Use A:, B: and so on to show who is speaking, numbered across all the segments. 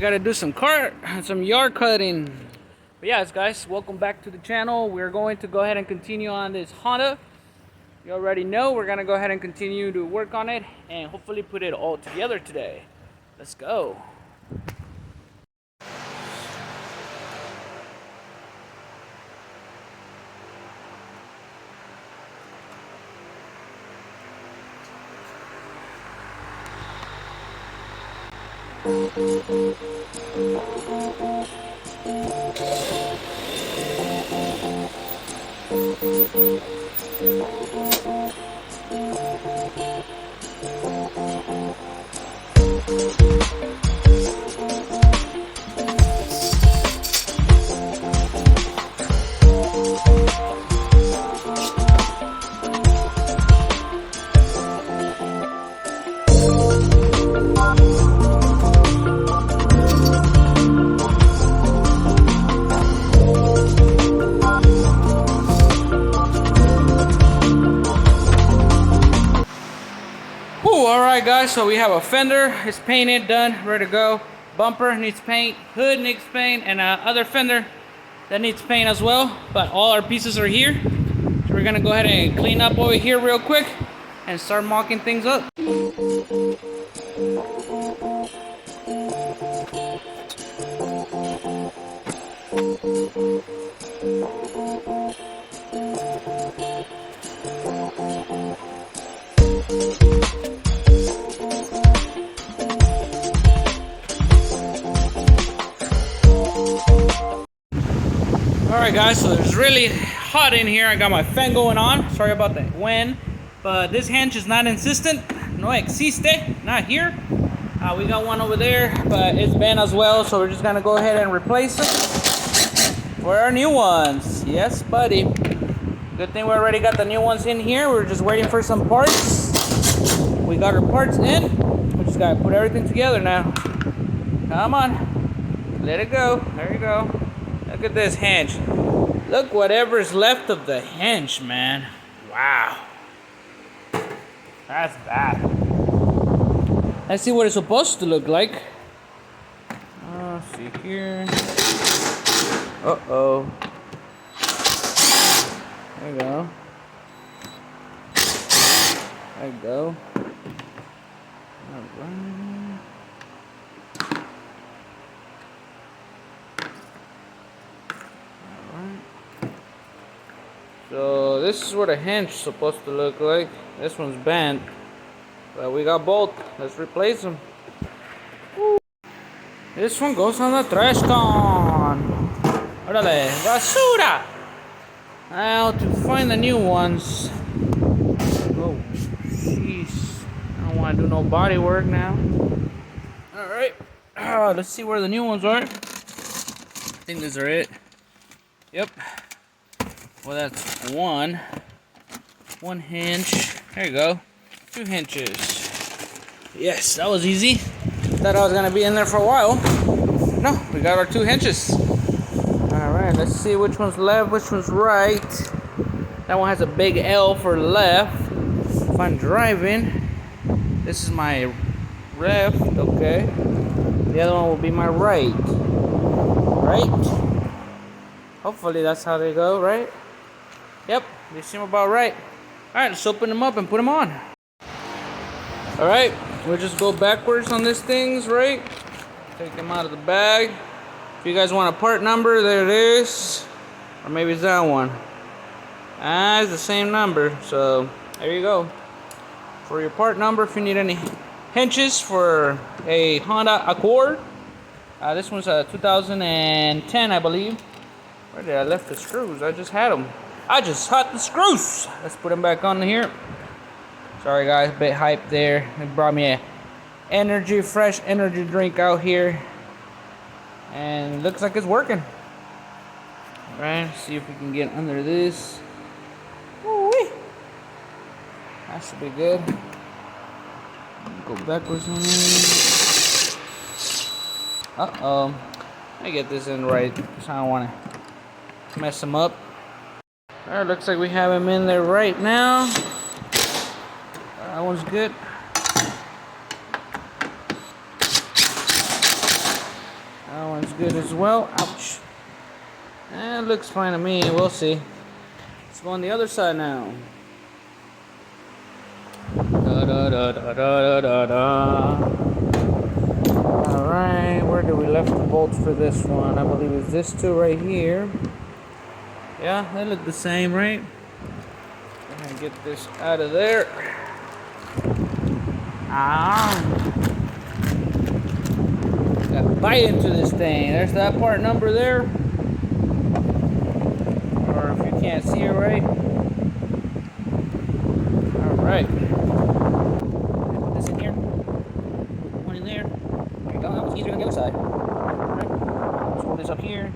A: gotta do some yard cutting. But yeah, guys, welcome back to the channel. We're going to go ahead and continue on this Honda. You already know we're gonna go ahead and continue to work on it and hopefully put it all together today. Let's go. Alright guys, so we have a fender, it's painted, done, ready to go. Bumper needs paint, hood needs paint, and other fender that needs paint as well. But all our pieces are here. So we're gonna go ahead and clean up over here real quick and start mocking things up. Alright guys, so it's really hot in here. I got my fan going on. Sorry about the wind. But this hinge is not insistent. No existe. Not here. We got one over there, but it's bent as well. So we're just going to go ahead and replace it for our new ones. Yes, buddy. Good thing we already got the new ones in here. We're just waiting for some parts. We got our parts in. We just got to put everything together now. Come on. Let it go. There you go. Look at this hinge. Look whatever's left of the hinge, man. Wow. That's bad. Let's see what it's supposed to look like. Let's see here. Uh-oh. There you go. There you go. All right. So this is what a hinge is supposed to look like. This one's bent, but we got both. Let's replace them. Woo. This one goes on the trash can. Órale, basura. Now to find the new ones. Oh, jeez. I don't want to do no body work now. All right. Let's see where the new ones are. I think these are it. Yep. Well, that's one hinge. There you go. 2 hinges. Yes, that was easy. Thought I was gonna be in there for a while. No, we got our 2 hinges. All right, let's see which one's left, which one's right. That one has a big L for left. If I'm driving, this is my left. Okay. The other one will be my right. Right? Hopefully that's how they go, right? Yep, they seem about right. Alright, let's open them up and put them on. Alright, we'll just go backwards on these things, right? Take them out of the bag. If you guys want a part number, there it is. Or maybe it's that one. It's the same number, so there you go. For your part number, if you need any hinges for a Honda Accord. This one's a 2010, I believe. Where did I left the screws? I just had them. I just hot the screws. Let's put them back on here. Sorry guys, a bit hyped there. They brought me a fresh energy drink out here. And it looks like it's working. Alright, see if we can get under this. Woo-wee. That should be good. Go backwards on this. Uh-oh. Let me get this in right, because I don't want to mess them up. Alright, looks like we have him in there right now. That one's good. looks good as well. Ouch. That looks fine to me. We'll see. Let's go on the other side now. Da da da da da da da. Alright, where do we left the bolts for this one? I believe it's this two right here. Yeah, they look the same, right? Go ahead and get this out of there. Got to bite into this thing. There's that part number there. Or if you can't see it right. Alright. Put this in here. Put one in there. There you go. That was easier than the other side. Alright. Just pull this up here.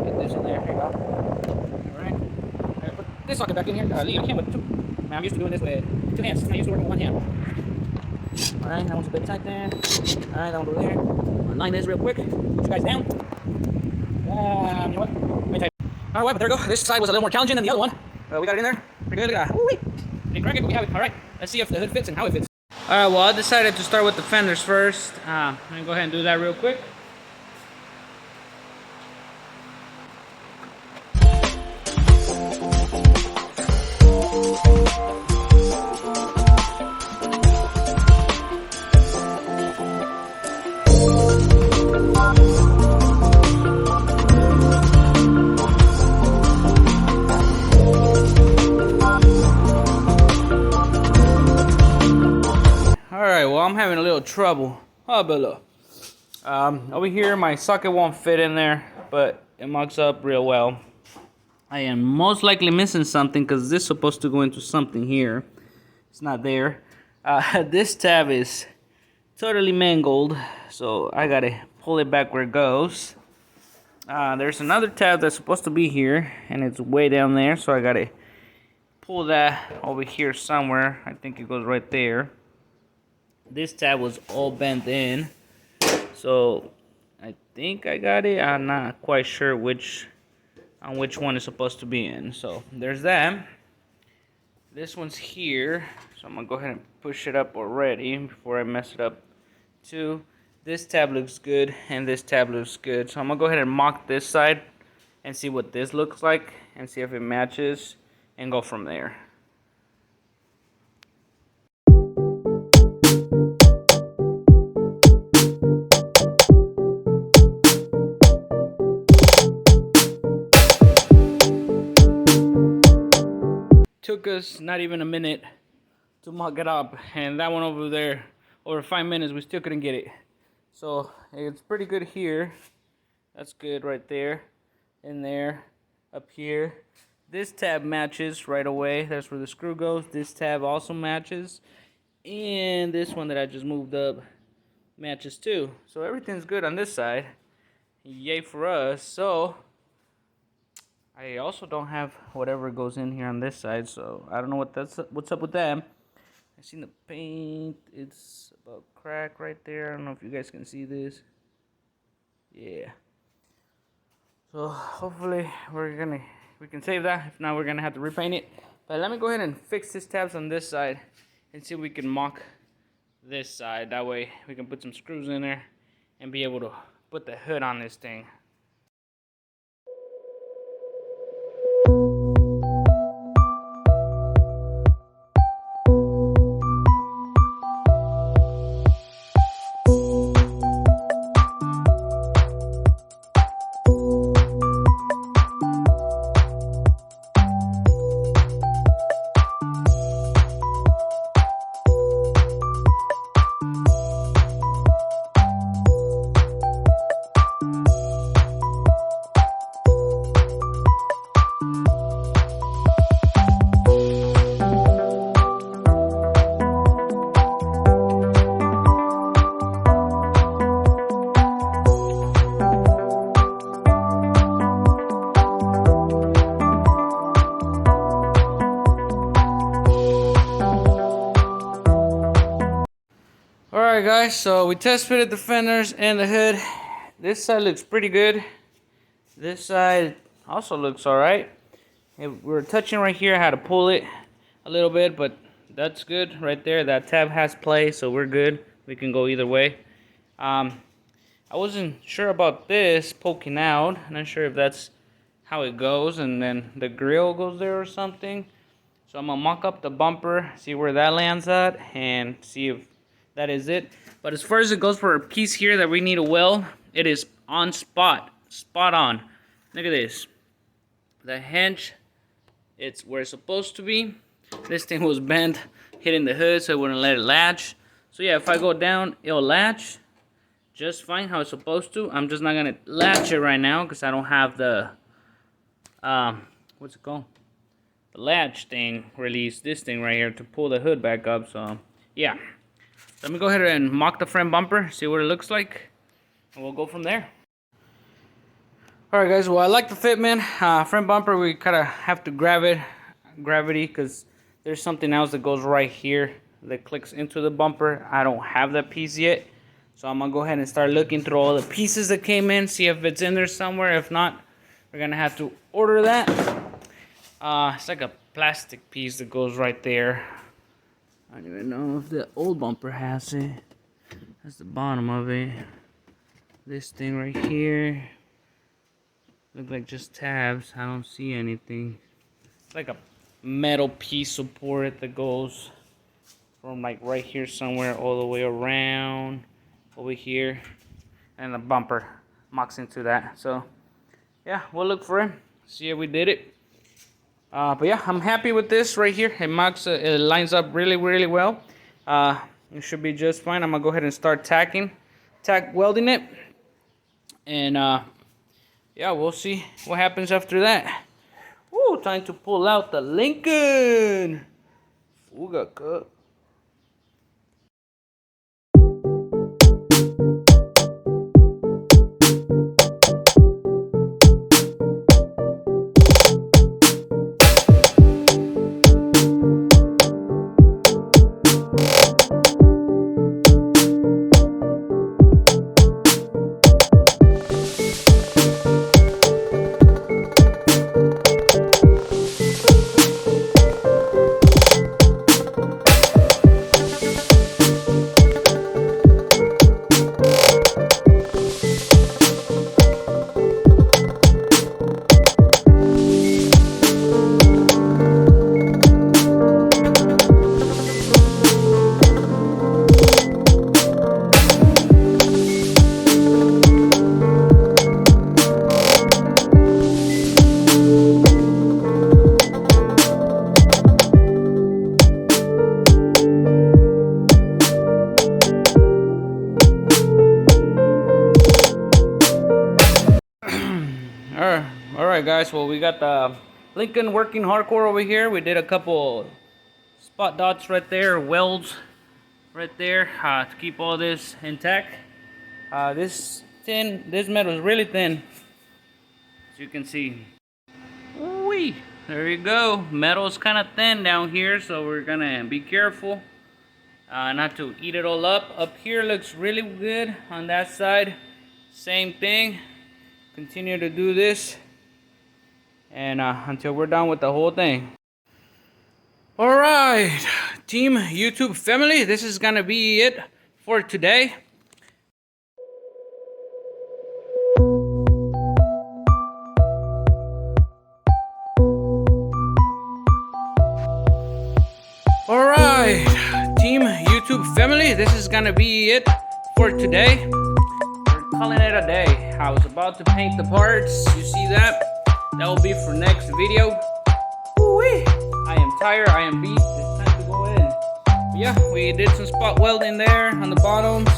A: Get this in there. There you go. Alright. Put this socket back in here. Lee, I can't put two. Man, I'm used to doing this with two hands. I'm used to working with one hand. Alright, that one's a bit tight there. Alright, that one over there. Line this real quick. Put you guys down. You know what? Alright, but there we go. This side was a little more challenging than the other one. We got it in there. Pretty good. Look at that. Woo-wee. Didn't crack it, but we have it. Alright, let's see if the hood fits and how it fits. Alright, well, I decided to start with the fenders first. I'm going to go ahead and do that real quick. Alright, well, I'm having a little trouble. Oh, below. Over here, my socket won't fit in there, but it mugs up real well. I am most likely missing something because this is supposed to go into something here. It's not there. This tab is totally mangled, so I gotta pull it back where it goes. There's another tab that's supposed to be here, and it's way down there, so I gotta pull that over here somewhere. I think it goes right there. This tab was all bent in, so I think I got it. I'm not quite sure which one is supposed to be in. So there's that. This one's here, so I'm gonna go ahead and push it up already before I mess it up too. This tab looks good, and this tab looks good. So I'm gonna go ahead and mock this side and see what this looks like, and see if it matches, and go from there. Took us not even a minute to mock it up, and that one over there, over 5 minutes, we still couldn't get it. So it's pretty good here. That's good right there, in there, up here. This tab matches right away. That's where the screw goes. This tab also matches, and this one that I just moved up matches too. So everything's good on this side. Yay for us. So I also don't have whatever goes in here on this side, so I don't know what's up with that. I seen the paint, it's about crack right there. I don't know if you guys can see this. Yeah. So hopefully we can save that. If not, we're gonna have to repaint it. But let me go ahead and fix these tabs on this side and see if we can mock this side. That way we can put some screws in there and be able to put the hood on this thing. Alright guys, so we test fitted the fenders and the hood. This side looks pretty good. This side also looks alright. We're touching right here. I had to pull it a little bit, but that's good right there. That tab has play, so we're good. We can go either way. I I wasn't sure about this poking out. I'm not sure if that's how it goes, and then the grill goes there or something. So I'm gonna mock up the bumper, see where that lands at, and see if that is it. But as far as it goes for a piece here that we need to weld, it is on spot on. Look at this. The hinge, it's where it's supposed to be. This thing was bent, hitting the hood, so it wouldn't let it latch. So yeah, if I go down, it'll latch just fine how it's supposed to. I'm just not gonna latch it right now because I don't have the what's it called? The latch thing release, this thing right here to pull the hood back up. So yeah, let me go ahead and mock the front bumper, see what it looks like, and we'll go from there. Alright guys, well I like the fit, man. Front bumper, we kind of have to gravity because there's something else that goes right here that clicks into the bumper. I don't have that piece yet, so I'm gonna go ahead and start looking through all the pieces that came in, see if it's in there somewhere. If not, we're gonna have to order that. It's like a plastic piece that goes right there. I don't even know if the old bumper has it. That's the bottom of it. This thing right here look like just tabs. I don't see anything. It's like a metal piece support that goes from like right here somewhere all the way around over here, and the bumper mocks into that. So yeah, we'll look for it, see if we did it. But yeah, I'm happy with this right here. It mocks, it lines up really well. It should be just fine. I'm gonna go ahead and start tack welding it, and yeah, we'll see what happens after that. Woo, time to pull out the Lincoln Fuga Cup. Alright guys, well we got the Lincoln working hardcore over here. We did a couple spot dots right there, welds right there, to keep all this intact. This metal is really thin, as you can see. Whee! There you go. Metal is kind of thin down here, so we're gonna be careful not to eat it all up. Up here looks really good. On that side, same thing. Continue to do this, and until we're done with the whole thing. Alright, Team YouTube family, this is gonna be it for today. Alright, Team YouTube family, this is gonna be it for today. We're calling it a day. I was about to paint the parts. You see that? That will be for next video. Woo-wee. I am tired, I am beat. It's time to go in. But yeah, we did some spot welding there on the bottoms,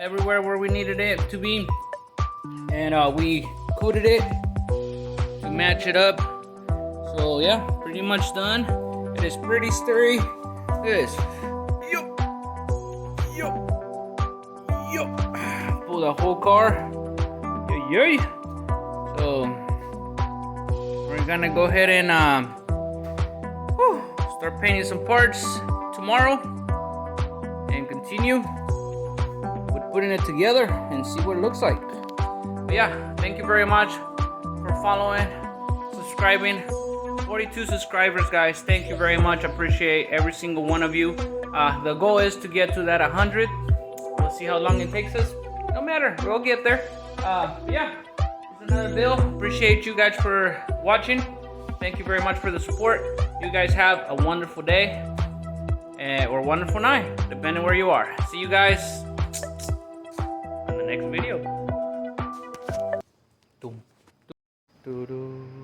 A: everywhere where we needed it to be. And we coated it to match it up. So yeah, pretty much done. It is pretty sturdy. Look at this. Yup. Pull the whole car. Yay. So we're gonna go ahead and start painting some parts tomorrow and continue with putting it together and see what it looks like. But yeah, thank you very much for following, subscribing. 42 subscribers, guys. Thank you very much. I appreciate every single one of you. The goal is to get to that 100. We'll see how long it takes us. No matter. matter. We'll get there. Yeah, it's another bill. Appreciate you guys for watching. Thank you very much for the support. You guys have a wonderful day or wonderful night, depending where you are. See you guys on the next video. Doo-doo.